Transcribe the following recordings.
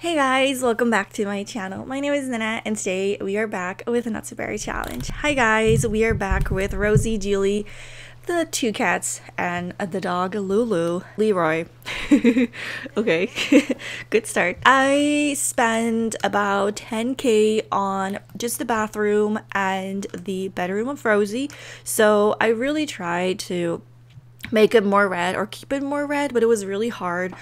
Hey guys, welcome back to my channel. My name is Nenna and today we are back with a Not So Berry challenge. Hi guys, we are back with Rosie, Julie, the two cats, and the dog Lulu, Leroy. Okay, good start. I spent about 10k on just the bathroom and the bedroom of Rosie, so I really tried to make it more red or keep it more red, but it was really hard.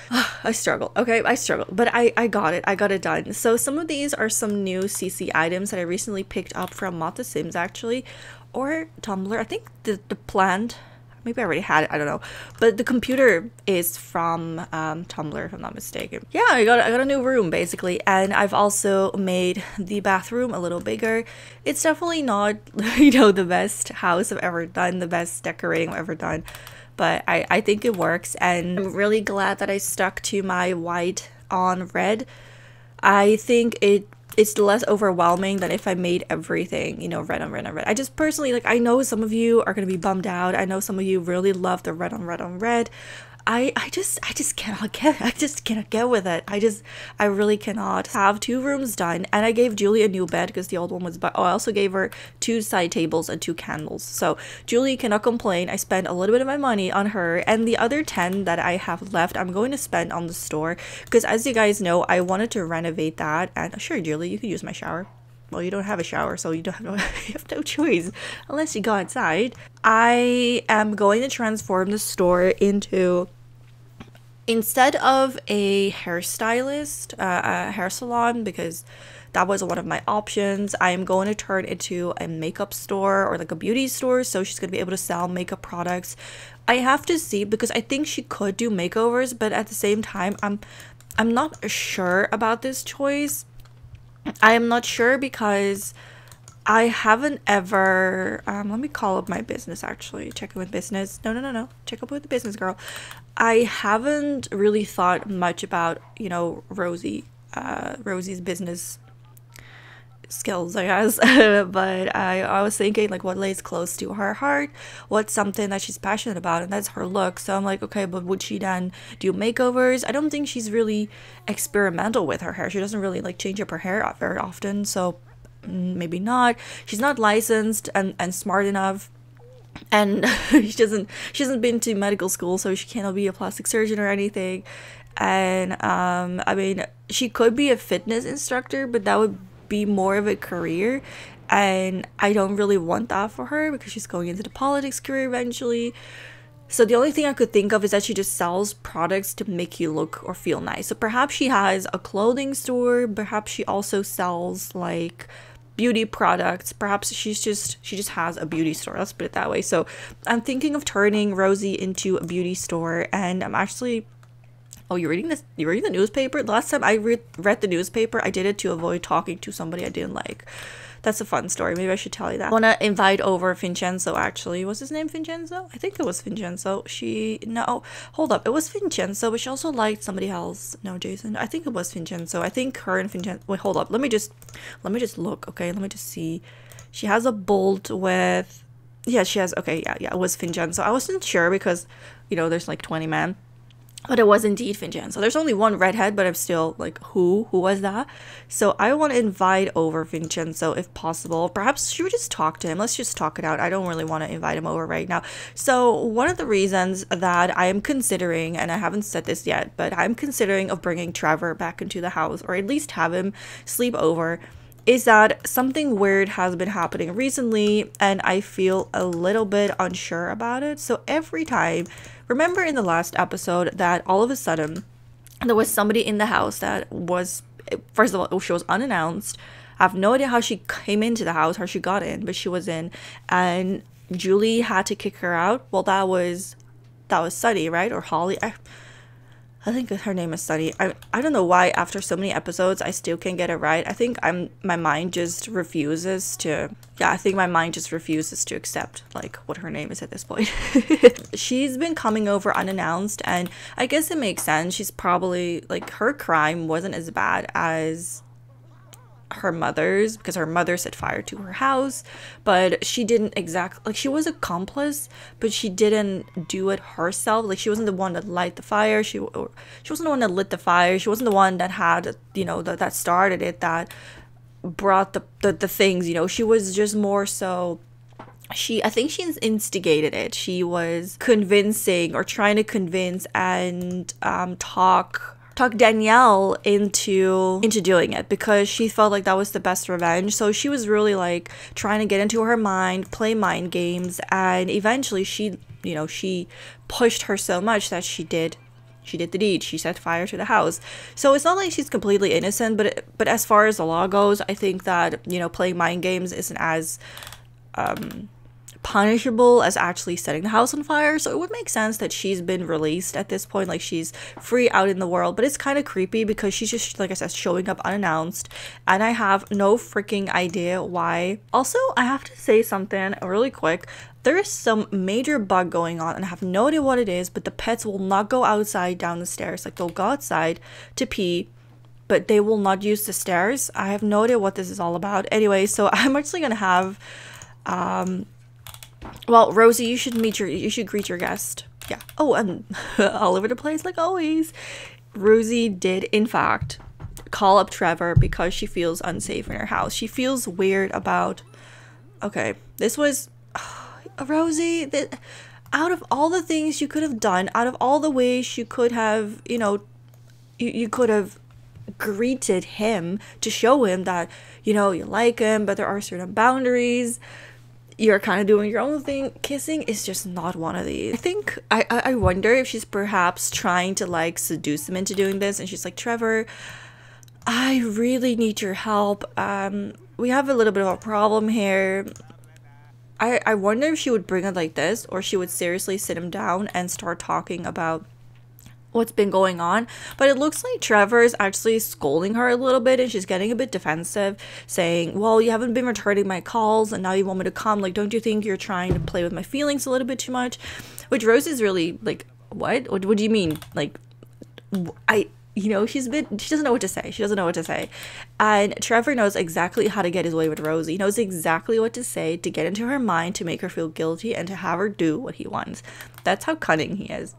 I struggled. Okay, I struggled, but I got it. I got it done. So some of these are some new CC items that I recently picked up from Mod The Sims actually, or Tumblr. I think the plant, maybe I already had it, I don't know, but the computer is from Tumblr if I'm not mistaken. Yeah, I got a new room basically, and I've also made the bathroom a little bigger. It's definitely not the best house I've ever done, the best decorating I've ever done, but I think it works, and I'm really glad that I stuck to my white on red. I think it's less overwhelming than if I made everything, red on red on red. I just personally, like, I know some of you are going to be bummed out. I know some of you really love the red on red on red. I just cannot get with it. I really cannot have two rooms done. And I gave Julie a new bed because the old one was, but I also gave her 2 side tables and 2 candles. So Julie cannot complain. I spent a little bit of my money on her, and the other 10 that I have left I'm going to spend on the store, because as you guys know, I wanted to renovate that. And sure, Julie, you can use my shower. Well, you don't have a shower, so you have no choice unless you go outside. I am going to transform the store into, instead of a hairstylist, a hair salon, because that was one of my options, I am going to turn it into a makeup store or like a beauty store. So she's going to be able to sell makeup products. I have to see, because I think she could do makeovers, but at the same time, I'm not sure about this choice. I am not sure because I haven't ever, let me call up my business actually, check in with business. No. Check up with the business girl. I haven't really thought much about, Rosie's business skills, I guess. But I was thinking, like, what lays close to her heart, what's something that she's passionate about, and that's her look. So I'm like, okay, but would she then do makeovers? I don't think she's really experimental with her hair. She doesn't really like change up her hair very often, so maybe not. She's not licensed and smart enough, and she hasn't been to medical school, so she cannot be a plastic surgeon or anything. And I mean, she could be a fitness instructor, but that would be more of a career, and I don't really want that for her because she's going into the politics career eventually. So the only thing I could think of is that she just sells products to make you look or feel nice. So perhaps she has a clothing store, perhaps she also sells like beauty products, perhaps she just has a beauty store, let's put it that way. So I'm thinking of turning Rosie into a beauty store, and I'm actually, oh, you're reading this? You're reading the newspaper? The last time I read the newspaper, I did it to avoid talking to somebody I didn't like. That's a fun story. Maybe I should tell you that. I want to invite over Vincenzo, actually. Was his name Vincenzo? I think it was Vincenzo. No, hold up. It was Vincenzo, but she also liked somebody else. No, Jason. I think it was Vincenzo. I think her and Vincenzo. Wait, hold up. Let me just look, okay? Let me just see. She has a bolt with, yeah, she has, okay, yeah, it was Vincenzo. I wasn't sure because, there's like 20 men. But it was indeed Vincenzo. There's only one redhead, but I'm still like, who was that? So I want to invite over Vincenzo if possible. Perhaps she would just talk to him. Let's just talk it out. I don't really want to invite him over right now. So one of the reasons that I am considering, and I haven't said this yet, but I'm considering of bringing Trevor back into the house, or at least have him sleep over, is that something weird has been happening recently, and I feel a little bit unsure about it. So every time, remember in the last episode that all of a sudden there was somebody in the house that was, first of all, she was unannounced. I have no idea how she came into the house, how she got in, but she was in, and Julie had to kick her out. Well, that was Sunny, right? Or Holly. I think her name is Sunny. I don't know why after so many episodes I still can't get it right. I think my mind just refuses to, I think my mind just refuses to accept like what her name is at this point. She's been coming over unannounced, and I guess it makes sense. She's probably like, her crime wasn't as bad as her mother's, because her mother set fire to her house, but she didn't exactly, like, she was accomplice, but she didn't do it herself. Like, she wasn't the one that light the fire. She wasn't the one that lit the fire. She wasn't the one that had, you know, that started it, that brought the things, you know. She was just more so, I think she instigated it. She was convincing, or trying to convince and talk Danielle into doing it, because she felt like that was the best revenge. So she was really like trying to get into her mind, play mind games, and eventually she pushed her so much that she did the deed. She set fire to the house. So it's not like she's completely innocent, but as far as the law goes, I think that, you know, playing mind games isn't as punishable as actually setting the house on fire. So it would make sense that she's been released at this point, like she's free out in the world. But it's kind of creepy because she's just, like I said, showing up unannounced, and I have no freaking idea why. Also, I have to say something really quick. There is some major bug going on, and I have no idea what it is, but the pets will not go outside down the stairs. Like, they'll go outside to pee, but they will not use the stairs. I have no idea what this is all about. Anyway, so I'm actually gonna have well, Rosie, you should greet your guest. Yeah. Oh, and all over the place like always. Rosie did in fact call up Trevor because she feels unsafe in her house. She feels weird about, okay, this was Rosie, that out of all the things you could have done, out of all the ways you could have, you know, you could have greeted him to show him that, you know, you like him, but there are certain boundaries. You're kind of doing your own thing. Kissing is just not one of these. I think, I wonder if she's perhaps trying to like seduce him into doing this, and she's like, Trevor, I really need your help. We have a little bit of a problem here. I wonder if she would bring it like this, or she would seriously sit him down and start talking about what's been going on. But it looks like Trevor is actually scolding her a little bit, and she's getting a bit defensive, saying, well, you haven't been returning my calls and now you want me to come. Like, don't you think you're trying to play with my feelings a little bit too much? Which Rose is really like, what do you mean? Like, you know, she doesn't know what to say. She doesn't know what to say. And Trevor knows exactly how to get his way with Rosie. He knows exactly what to say to get into her mind, to make her feel guilty, and to have her do what he wants. That's how cunning he is.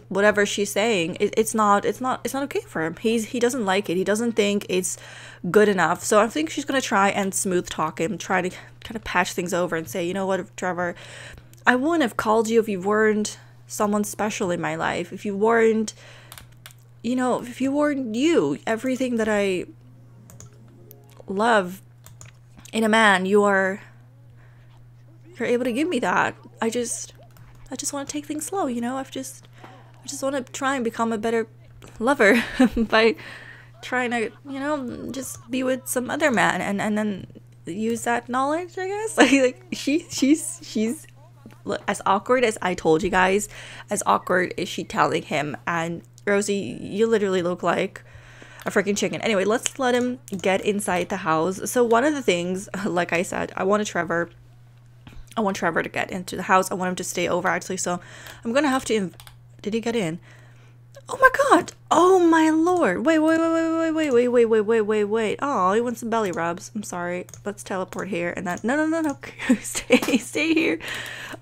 Whatever she's saying, it's not okay for him. He doesn't like it. He doesn't think it's good enough. So I think she's gonna try and smooth talk him, try to kind of patch things over and say, you know what, Trevor, I wouldn't have called you if you weren't someone special in my life. If you weren't, you know, if you weren't you, everything that I love in a man, you're able to give me that. I just want to take things slow, you know. I just want to try and become a better lover by trying to, you know, just be with some other man and then use that knowledge, I guess. Like she's as awkward as I told you guys, as awkward is she telling him. And Rosie, you literally look like a freaking chicken. Anyway, let's let him get inside the house. So one of the things, like I said, I want Trevor to get into the house. I want him to stay over, actually. So I'm gonna have to did he get in? Oh my god! Oh my lord! Wait! Oh, he wants some belly rubs. I'm sorry. Let's teleport here and then no. Stay here.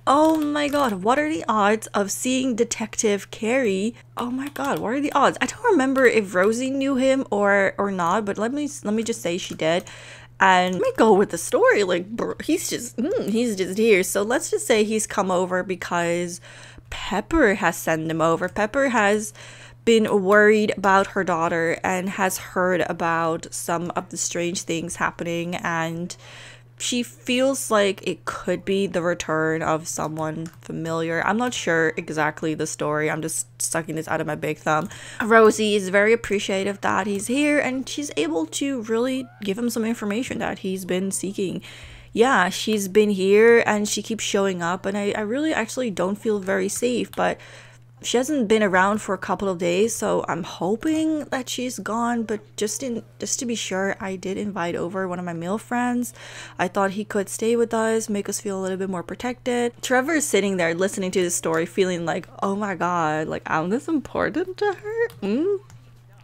Oh my god! What are the odds of seeing Detective Carey? Oh my god! What are the odds? I don't remember if Rosie knew him or not, but let me just say she did. And let me go with the story. Like, bro, he's just here. So let's just say he's come over because Pepper has sent him over. Pepper has been worried about her daughter and has heard about some of the strange things happening, and she feels like it could be the return of someone familiar. I'm not sure exactly the story. I'm just sucking this out of my big thumb. Rosie is very appreciative that he's here, and she's able to really give him some information that he's been seeking. Yeah, she's been here and she keeps showing up, and I really actually don't feel very safe, but she hasn't been around for a couple of days, so I'm hoping that she's gone. But just to be sure, I did invite over one of my male friends. I thought he could stay with us, make us feel a little bit more protected. Trevor is sitting there listening to this story, feeling like, oh my god, like I'm this important to her.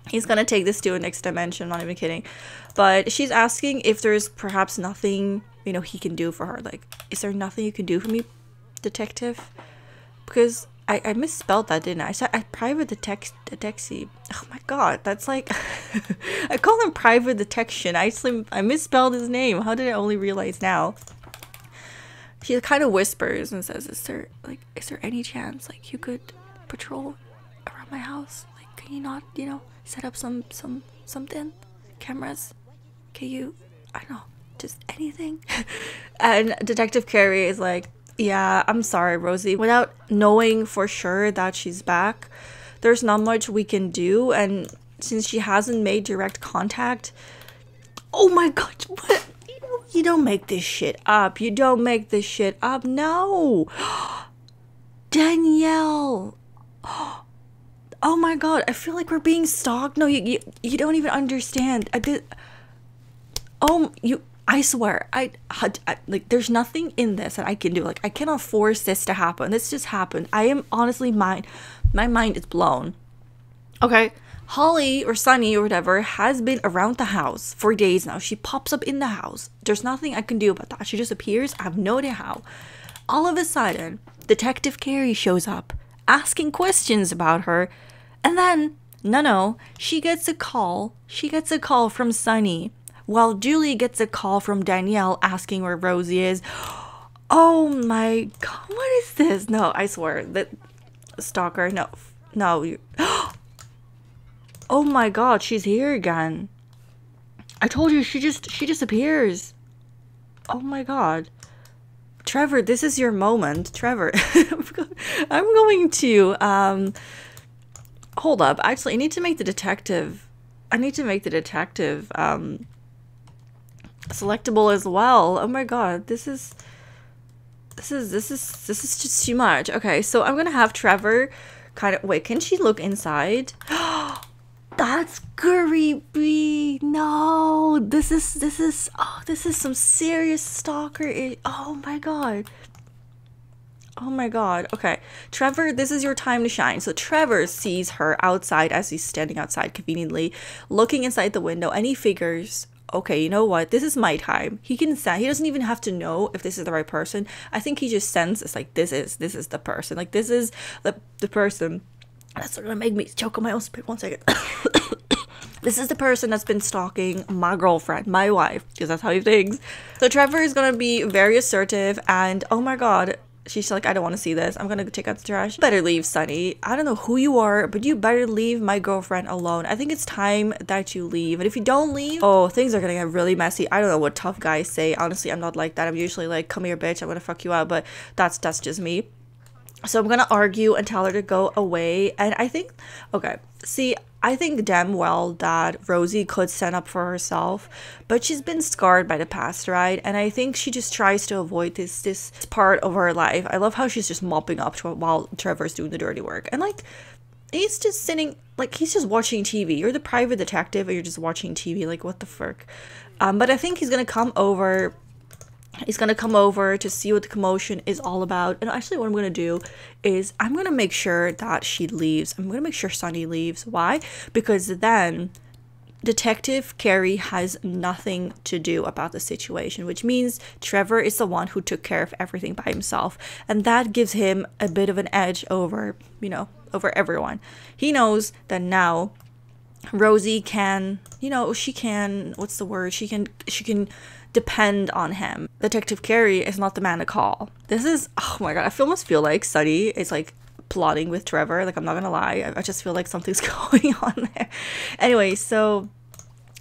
He's gonna take this to a next dimension, I'm not even kidding. But she's asking if there's perhaps nothing, you know, he can do for her. Like, is there nothing you can do for me, detective? Because I misspelled that, didn't I? I said I private detective. Oh my god, that's like I call him private detection. I misspelled his name. How did I only realize now? She kind of whispers and says, is there any chance like you could patrol around my house? Like, can you not, you know, set up something, cameras? Can you, I don't know, just anything? And Detective Carey is like, yeah, I'm sorry, Rosie. Without knowing for sure that she's back, there's not much we can do. And since she hasn't made direct contact, oh my god, what? You don't make this shit up. You don't make this shit up. No. Danielle. Oh my god, I feel like we're being stalked. No, you don't even understand. I swear, like, there's nothing in this that I can do. Like, I cannot force this to happen. This just happened. I am honestly, my mind is blown. Okay, Holly or Sunny or whatever has been around the house for days now. She pops up in the house. There's nothing I can do about that. She just appears. I have no idea how. All of a sudden, Detective Carey shows up, asking questions about her, and then, no, she gets a call. She gets a call from Sunny, while Julie gets a call from Danielle asking where Rosie is. Oh my god, what is this? No, I swear, that stalker, no, you. Oh my god, she's here again. I told you, she just appears. Oh my god. Trevor, this is your moment. Trevor, I'm going to, hold up. Actually, I need to make the detective, selectable as well. Oh my god, this is just too much. Okay, so I'm gonna have Trevor kind of, wait, can she look inside? That's creepy. No, this is some serious stalker. Oh my god. Oh my god. Okay, Trevor, this is your time to shine. So Trevor sees her outside as he's standing outside conveniently, looking inside the window, and he figures, okay, you know what? This is my time. He can sense. He doesn't even have to know if this is the right person. I think he just senses like this is the person. Like, this is the person. That's gonna make me choke on my own spit. 1 second. This is the person that's been stalking my girlfriend, my wife, because that's how he thinks. So Trevor is gonna be very assertive, and oh my god, she's like, I don't want to see this. I'm gonna go take out the trash. Better leave, Sunny. I don't know who you are, but you better leave my girlfriend alone. I think it's time that you leave. And if you don't leave, oh, things are gonna get really messy. I don't know what tough guys say. Honestly, I'm not like that. I'm usually like, come here, bitch, I'm gonna fuck you up. But that's just me. So I'm gonna argue and tell her to go away. And I think, okay, see, I think damn well that Rosie could stand up for herself, but she's been scarred by the past, right? And I think she just tries to avoid this part of her life. I love how she's just mopping up while Trevor's doing the dirty work. And like, he's just sitting, like, he's just watching TV. You're the private detective and you're just watching TV. Like, what the frick? But I think he's gonna come over. He's gonna come over to see what the commotion is all about. And actually, what I'm gonna do is I'm gonna make sure that she leaves. I'm gonna make sure Sunny leaves. Why? Because then Detective Carey has nothing to do about the situation, which means Trevor is the one who took care of everything by himself. And that gives him a bit of an edge over, you know, over everyone. He knows that now Rosie can, you know, she can, what's the word? She can depend on him. Detective Carey is not the man to call. This is, oh my god, I almost feel like Sunny is like plotting with Trevor. Like, I'm not gonna lie, I just feel like something's going on there. Anyway, so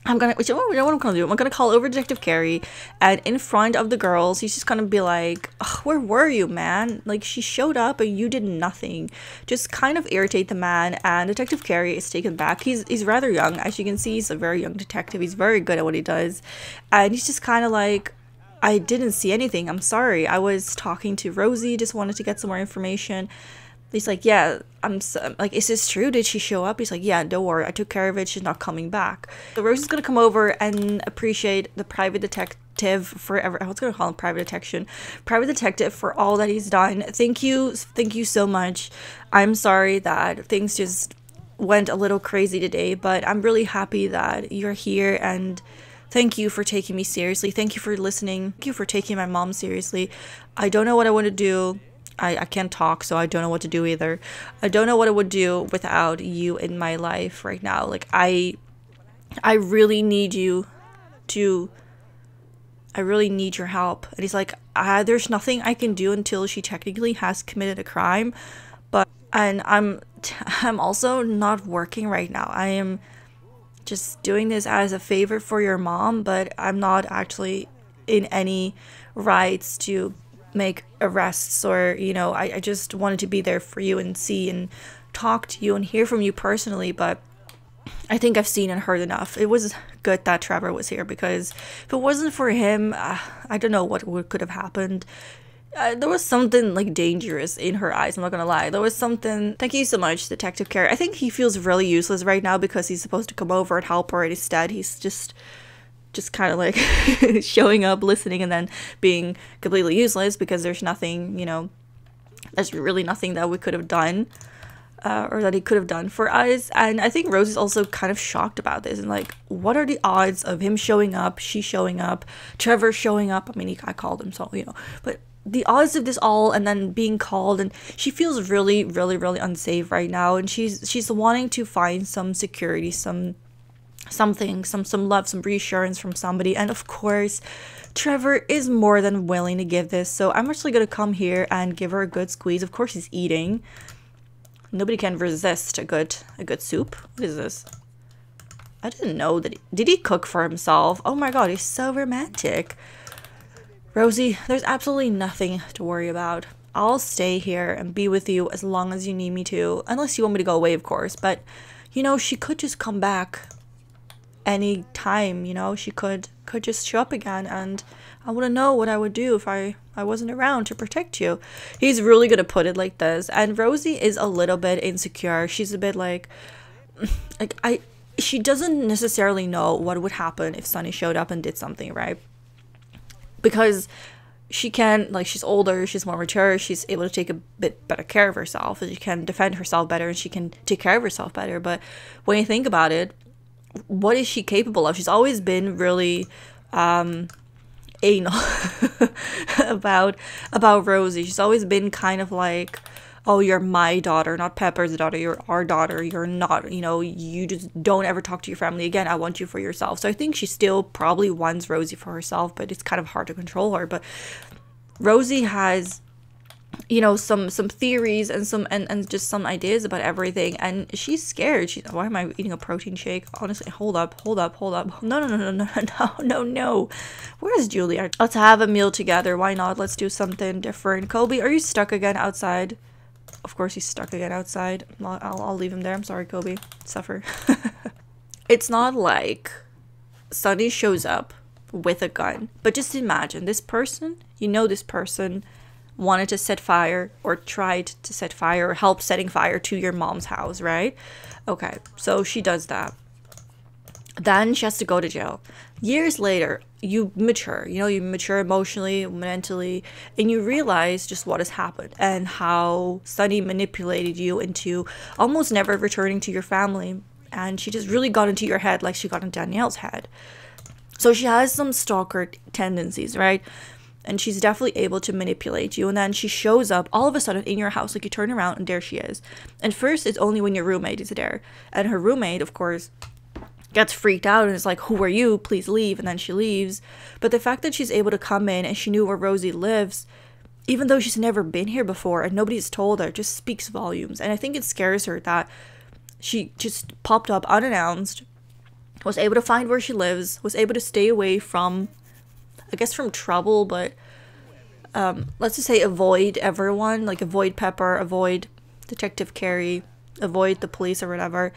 I'm gonna, what I'm gonna do, I'm gonna call over Detective Carey, and in front of the girls, he's just gonna be like, where were you, man? Like, she showed up and you did nothing. Just kind of irritate the man. And Detective Carey is taken back. He's rather young, as you can see. He's a very young detective. He's very good at what he does, and he's just kind of like, I didn't see anything. I'm sorry. I was talking to Rosie. Just wanted to get some more information. He's like, yeah, I'm like, is this true? Did she show up? He's like, yeah, don't worry, I took care of it. She's not coming back. So Rosie's gonna come over and appreciate the private detective for I was gonna call him private detective for all that he's done. Thank you so much. I'm sorry that things just went a little crazy today, but I'm really happy that you're here, and thank you for taking me seriously. Thank you for listening. Thank you for taking my mom seriously. I don't know what I want to do. I can't talk, so I don't know what to do either. I don't know what I would do without you in my life right now. Like, I really need you to, I really need your help. And he's like, there's nothing I can do until she technically has committed a crime. But, and I'm also not working right now. I am just doing this as a favor for your mom, but I'm not actually in any rights to make arrests, or, you know, I just wanted to be there for you and see and talk to you and hear from you personally. But I think I've seen and heard enough. It was good that Trevor was here, because if it wasn't for him, I don't know what could have happened. There was something like dangerous in her eyes, I'm not gonna lie. There was something. Thank you so much, Detective Carey. I think he feels really useless right now because he's supposed to come over and help her, and instead he's just kind of like showing up, listening, and then being completely useless because there's nothing, you know, there's really nothing that we could have done, or that he could have done for us. And I think Rose is also kind of shocked about this, and like, what are the odds of him showing up, she showing up, Trevor showing up? I mean, I called him, so, you know, but the odds of this all, and then being called, and she feels really, really, really unsafe right now, and she's wanting to find some security, some love, some reassurance from somebody. And of course, Trevor is more than willing to give this, so I'm actually gonna come here and give her a good squeeze. Of course, he's eating. Nobody can resist a good soup. What is this? I didn't know that. Did he cook for himself? Oh my god, he's so romantic. Rosie, there's absolutely nothing to worry about. I'll stay here and be with you as long as you need me to, unless you want me to go away, of course. But, you know, she could just come back any time, you know. She could just show up again, and I wouldn't know what I would do if I wasn't around to protect you. He's really gonna put it like this. And Rosie is a little bit insecure. She's a bit like she doesn't necessarily know what would happen if Sunny showed up and did something, right? Because she can, like, she's older, she's more mature, she's able to take a bit better care of herself, and she can defend herself better, and she can take care of herself better. But when you think about it, what is she capable of? She's always been really anal about Rosie. She's always been kind of like, oh, you're my daughter, not Pepper's daughter, you're our daughter, you're not, you know, you just don't ever talk to your family again, I want you for yourself. So I think she still probably wants Rosie for herself, but it's kind of hard to control her. But Rosie has, you know, some theories and and just some ideas about everything, and she's scared. Why am I eating a protein shake? Honestly, hold up. No. Where's Julia? Let's have a meal together. Why not? Let's do something different. Kobe, are you stuck again outside? Of course he's stuck again outside. I'll leave him there. I'm sorry, Kobe. Suffer. It's not like Sunny shows up with a gun, but just imagine this person, you know, this person wanted to set fire, or tried to set fire, or help setting fire to your mom's house, right? Okay, so she does that. Then she has to go to jail. Years later, you mature, you know, you mature emotionally, mentally, and you realize just what has happened and how Sunny manipulated you into almost never returning to your family. And she just really got into your head like she got in Danielle's head. So she has some stalker tendencies, right? And she's definitely able to manipulate you. And then she shows up all of a sudden in your house. Like, you turn around and there she is. And first, it's only when your roommate is there. And her roommate, of course, gets freaked out and is like, who are you? Please leave. And then she leaves. But the fact that she's able to come in and she knew where Rosie lives, even though she's never been here before and nobody's told her, just speaks volumes. And I think it scares her that she just popped up unannounced, was able to find where she lives, was able to stay away from, I guess, from trouble, but let's just say avoid everyone, like avoid Pepper, avoid Detective Carey, avoid the police or whatever.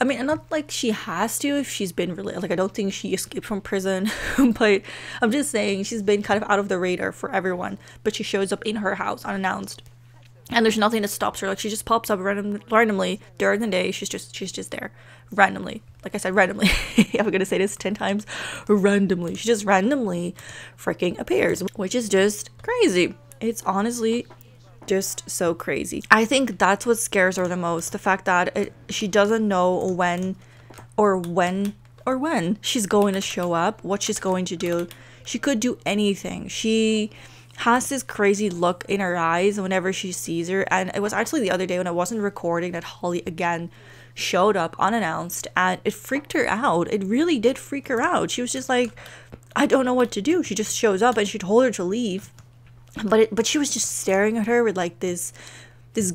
I mean, not like she has to if she's been really, like, I don't think she escaped from prison, but I'm just saying she's been kind of out of the radar for everyone, but she shows up in her house unannounced. And there's nothing that stops her. Like, she just pops up randomly during the day. She's just there randomly. Like I said, randomly. I'm gonna say this 10 times. Randomly. She just randomly freaking appears, which is just crazy. It's honestly Just so crazy. I think that's what scares her the most. The fact that she doesn't know when she's going to show up, what she's going to do. She could do anything. She has this crazy look in her eyes whenever she sees her. And it was actually the other day when I wasn't recording that Holly again showed up unannounced, and it freaked her out. It really did freak her out. She was just like, I don't know what to do. She just shows up, and she told her to leave. But she was just staring at her with like this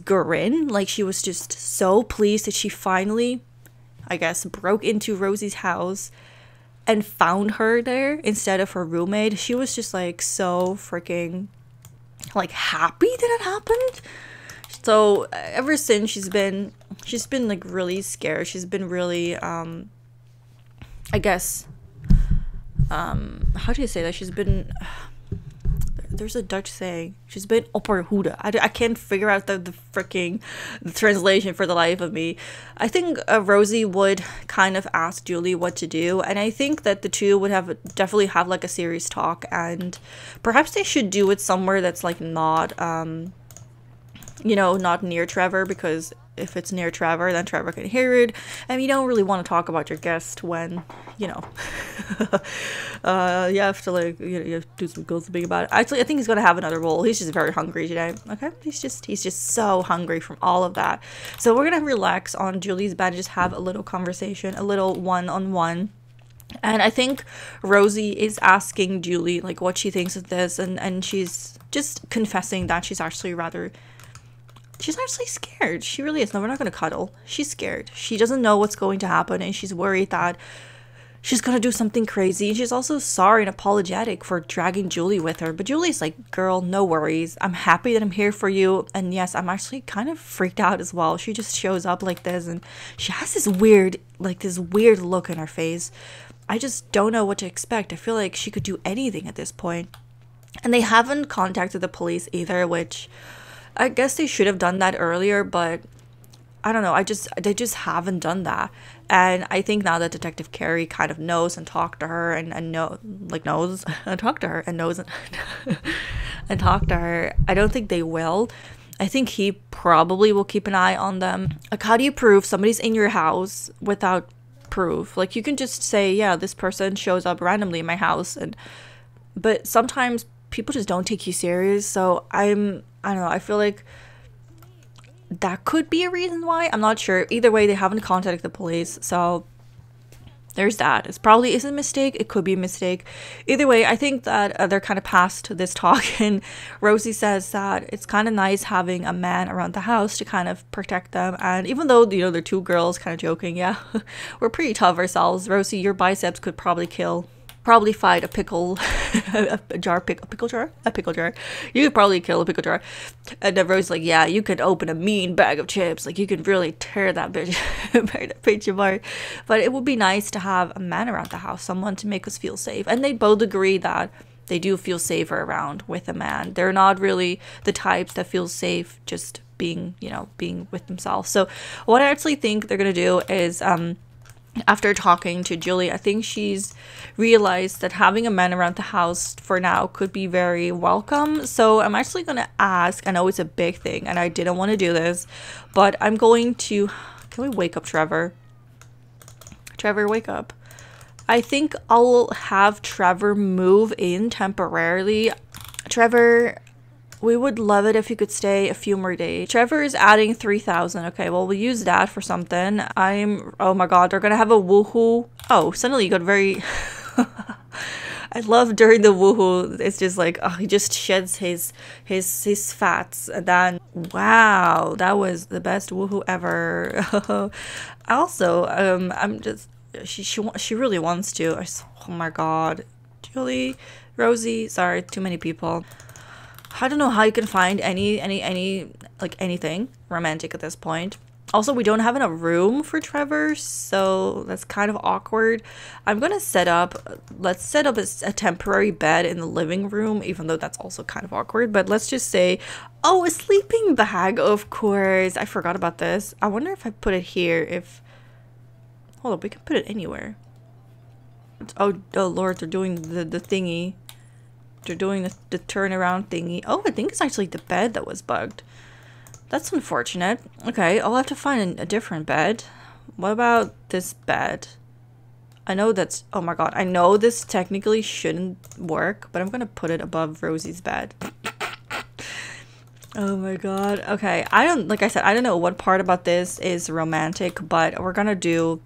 grin. Like she was just so pleased that she finally, I guess, broke into Rosie's house and found her there instead of her roommate. She was just like so freaking like happy that it happened. So ever since she's been like really scared. She's been really I guess how do you say that? She's been, there's a Dutch saying, she's been opperhoede. I can't figure out the freaking translation for the life of me. I think Rosie would kind of ask Julie what to do, and I think that the two would definitely have like a serious talk, and perhaps they should do it somewhere that's like not you know, not near Trevor, because if it's near Trevor, then Trevor can hear it, and you don't really want to talk about your guest when, you know, you have to like, you have to do some gossiping about it. Actually, I think he's gonna have another bowl. He's just very hungry today. Okay, he's just so hungry from all of that. So we're gonna relax on Julie's bed and just have a little conversation, a little one-on-one. And I think Rosie is asking Julie like what she thinks of this, and she's just confessing that she's actually scared. She really is. No, we're not going to cuddle. She's scared. She doesn't know what's going to happen, and she's worried that she's going to do something crazy. And she's also sorry and apologetic for dragging Julie with her. But Julie's like, girl, no worries. I'm happy that I'm here for you. And yes, I'm actually kind of freaked out as well. She just shows up like this, and she has this weird look in her face. I just don't know what to expect. I feel like she could do anything at this point. And they haven't contacted the police either, which I guess they should have done that earlier, but I don't know. They just haven't done that. And I think now that Detective Carey kind of knows and talked to her and knows and talked to her and knows and talked to her, I don't think they will. I think he probably will keep an eye on them. Like, how do you prove somebody's in your house without proof? Like, you can just say, yeah, this person shows up randomly in my house, but sometimes people just don't take you serious. So I don't know, I feel like that could be a reason why. I'm not sure. Either way, they haven't contacted the police, so there's that. It's probably is a mistake. It could be a mistake. Either way, I think that they're kind of past this talk, and Rosie says that it's kind of nice having a man around the house to kind of protect them. And even though, you know, they're two girls kind of joking, yeah, we're pretty tough ourselves. Rosie, your biceps could probably fight a pickle jar. You could probably kill a pickle jar. And then Rosie's like, yeah, you could open a mean bag of chips. Like, you could really tear that bitch apart. But it would be nice to have a man around the house, someone to make us feel safe. And they both agree that they do feel safer around with a man. They're not really the types that feel safe just being with themselves. So what I actually think they're gonna do is after talking to Julie, I think she's realized that having a man around the house for now could be very welcome. So I'm actually going to ask, I know it's a big thing and I didn't want to do this, but I'm going to, can we wake up Trevor? Trevor, wake up. I think I'll have Trevor move in temporarily. Trevor, we would love it if you could stay a few more days. Trevor is adding 3,000. Okay, well, we'll use that for something. Oh my god, they're gonna have a woohoo. Oh, suddenly you got very... I love during the woohoo, it's just like, oh, he just sheds his fats. And then, wow, that was the best woohoo ever. Also, I'm just... She really wants to. Oh my god. Julie, Rosie, sorry, too many people. I don't know how you can find anything romantic at this point. Also, we don't have enough room for Trevor, so that's kind of awkward. let's set up a temporary bed in the living room, even though that's also kind of awkward. But let's just say, oh, a sleeping bag, of course. I forgot about this. I wonder if I put it here, hold up, we can put it anywhere. Oh Lord, they're doing the thingy. they're doing the turnaround thingy. Oh, I think it's actually the bed that was bugged. That's unfortunate. Okay, I'll have to find a different bed. What about this bed? I know that's... Oh my god, I know this technically shouldn't work, but I'm gonna put it above Rosie's bed. Oh my god. Okay, I don't... Like I said, I don't know what part about this is romantic, but we're gonna do...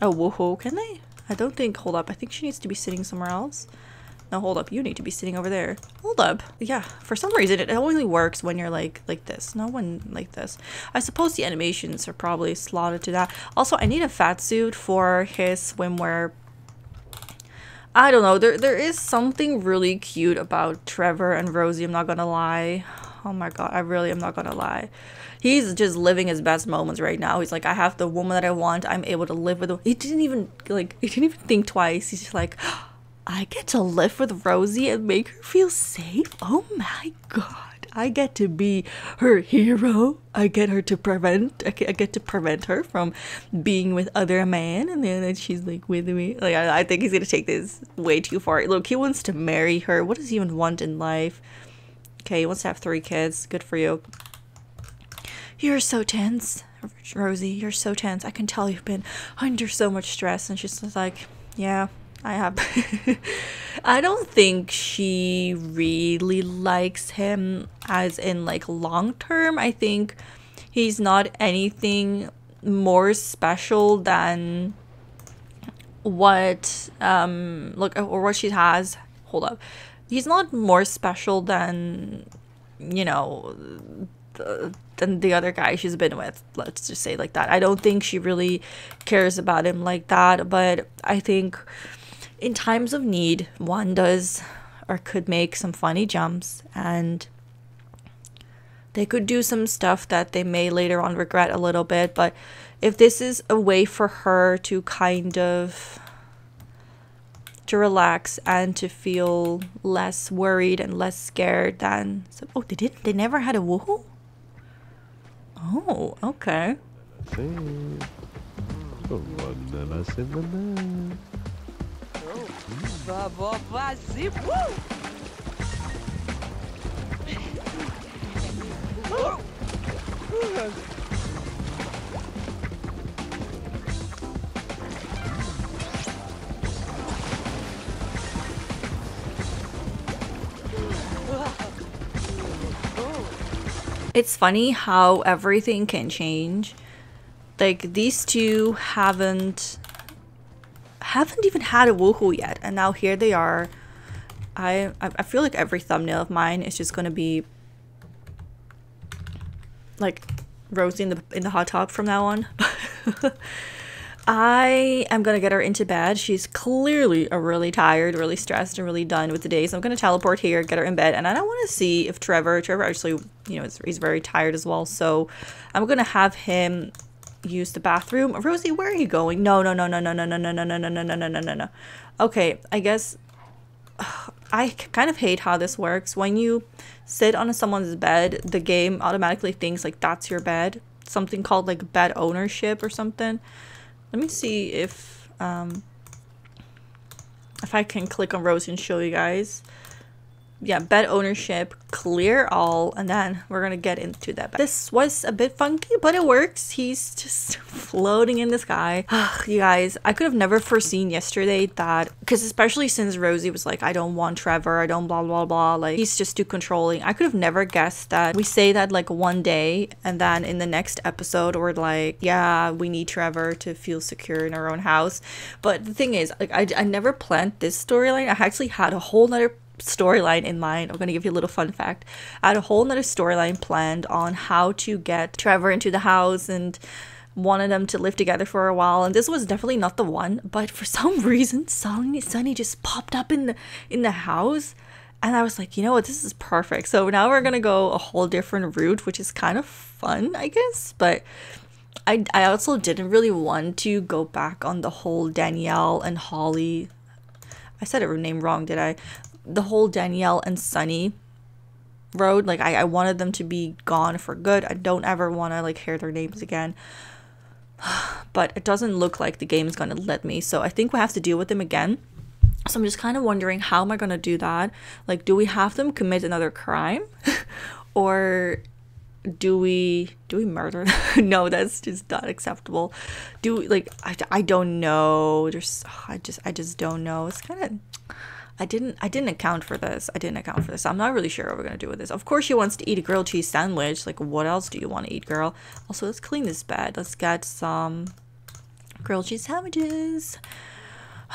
Oh, woohoo. Can they? I don't think... Hold up. I think she needs to be sitting somewhere else. No, hold up. You need to be sitting over there. Hold up. Yeah, for some reason, it only works when you're like this. No one like this. I suppose the animations are probably slotted to that. Also, I need a fat suit for his swimwear. I don't know. There is something really cute about Trevor and Rosie. I'm not gonna lie. Oh my god. I really am not gonna lie. He's just living his best moments right now. He's like, I have the woman that I want. I'm able to live with her. He didn't even think twice. He's just like... I get to live with Rosie and make her feel safe? Oh my god. I get to be her hero. I get to prevent her from being with other men, and then she's like with me. Like I think he's gonna take this way too far. Look, he wants to marry her. What does he even want in life? Okay, he wants to have 3 kids. Good for you. You're so tense, Rosie. You're so tense. I can tell you've been under so much stress. And she's just like, yeah, I have. I don't think she really likes him as in like long term. I think he's not anything more special than what look, or what she has. Hold up. He's not more special than, you know, than the other guy she's been with. Let's just say like that. I don't think she really cares about him like that, but I think in times of need, one does or could make some funny jumps, and they could do some stuff that they may later on regret a little bit. But if this is a way for her to kind of to relax and to feel less worried and less scared, then oh, they never had a woohoo? Oh, okay. It's funny how everything can change. Like these two haven't even had a woohoo yet, and now here they are. I feel like every thumbnail of mine is just gonna be like Rosie in the hot tub from now on. I am gonna get her into bed. She's clearly really tired, really stressed, and really done with the day. So I'm gonna teleport here, get her in bed, and I don't want to see if Trevor actually, you know, he's very tired as well. So I'm gonna have him use the bathroom. Rosie, where are you going? No. Okay, I guess I kind of hate how this works. When you sit on someone's bed, the game automatically thinks like that's your bed. Something called like bed ownership or something. Let me see if I can click on Rose and show you guys. Yeah, bed ownership, clear all, and then we're gonna get into that. This was a bit funky, but it works. He's just floating in the sky. You guys, I could have never foreseen yesterday that, because especially since Rosie was like, I don't want Trevor, I don't blah blah blah, like he's just too controlling. I could have never guessed that we say that like one day, and then in the next episode we're like, yeah, we need Trevor to feel secure in our own house. But the thing is, like I never planned this storyline. I actually had a whole nother storyline in mind. I'm gonna give you a little fun fact. I had a whole nother storyline planned on how to get Trevor into the house and wanted them to live together for a while, and this was definitely not the one. But for some reason, Sunny just popped up in the house, and I was like, you know what, this is perfect. So now we're gonna go a whole different route, which is kind of fun, I guess. But I also didn't really want to go back on the whole Danielle and Holly. I said her name wrong, did I? The whole Danielle and Sunny road. Like I wanted them to be gone for good. I don't ever want to like hear their names again. But it doesn't look like the game is going to let me. So I think we have to deal with them again. So I'm just kind of wondering, how am I gonna do that? Like, do we have them commit another crime? Or do we murder them? No, that's just not acceptable. I don't know. I just don't know. It's kind of, I didn't account for this. I'm not really sure what we're gonna do with this. Of course she wants to eat a grilled cheese sandwich. Like, what else do you want to eat, girl? Also, let's clean this bed. Let's get some grilled cheese sandwiches.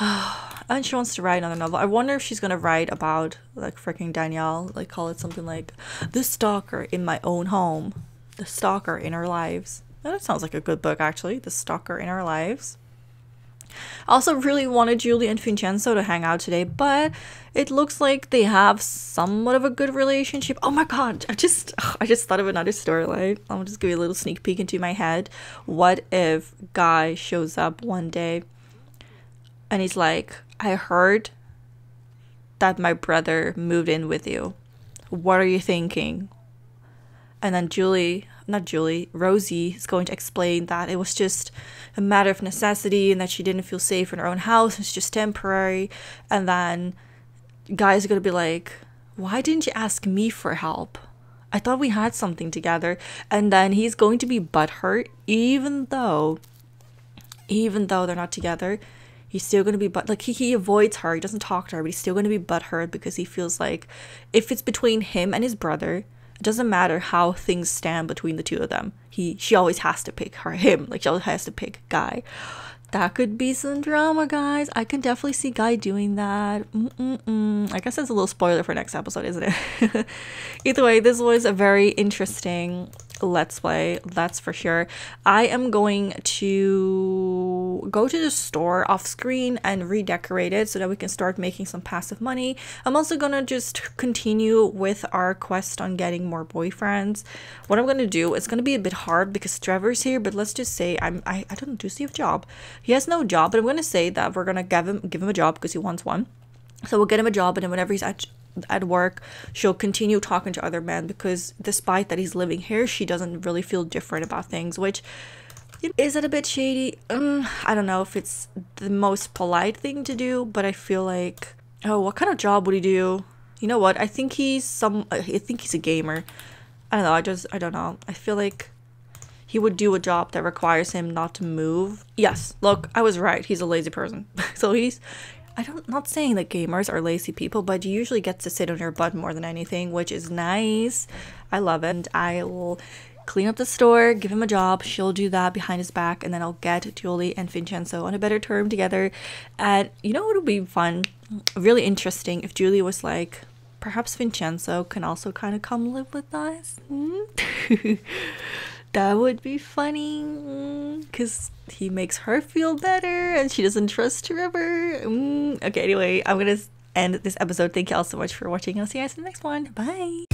And she wants to write another novel. I wonder if she's gonna write about like freaking Danielle, like call it something like The Stalker in My Own Home, The Stalker in Our Lives. That sounds like a good book, actually. The Stalker in Our Lives. I also really wanted Julie and Vincenzo to hang out today, but it looks like they have somewhat of a good relationship. Oh my god, I just thought of another storyline. I'll just give you a little sneak peek into my head. What if Guy shows up one day and he's like, I heard that my brother moved in with you. What are you thinking? And then Rosie is going to explain that it was just a matter of necessity and that she didn't feel safe in her own house. It's just temporary. And then Guy's going to be like, why didn't you ask me for help? I thought we had something together. And then he's going to be butthurt, even though they're not together. He's still going to be he avoids her. He doesn't talk to her, but he's still going to be butthurt because he feels like if it's between him and his brother, it doesn't matter how things stand between the two of them. She always has to pick him. Like, she always has to pick Guy. That could be some drama, guys. I can definitely see Guy doing that. I guess that's a little spoiler for next episode, isn't it? Either way, this was a very interesting Let's Play, that's for sure. I am going to go to the store off screen and redecorate it so that we can start making some passive money. I'm also gonna just continue with our quest on getting more boyfriends. What I'm gonna do, it's gonna be a bit hard because Trevor's here, but let's just say I don't do see a job. He has no job, but I'm gonna say that we're gonna give him a job because he wants one. So we'll get him a job, and then whenever he's at work, she'll continue talking to other men, because despite that he's living here, she doesn't really feel different about things, which is it a bit shady? I don't know if it's the most polite thing to do, but I feel like, oh, what kind of job would he do? You know what? I think he's a gamer. I don't know. I don't know. I feel like he would do a job that requires him not to move. Yes, look, I was right. He's a lazy person. So I'm not saying that gamers are lazy people, but you usually get to sit on your butt more than anything, which is nice. I love it. And I will clean up the store, give him a job. She'll do that behind his back, and then I'll get Julie and Vincenzo on a better term together. And you know what would be fun? Really interesting if Julie was like, perhaps Vincenzo can also kind of come live with us. That would be funny, because he makes her feel better and she doesn't trust Trevor. Okay, anyway, I'm gonna end this episode. Thank you all so much for watching. I'll see you guys in the next one. Bye.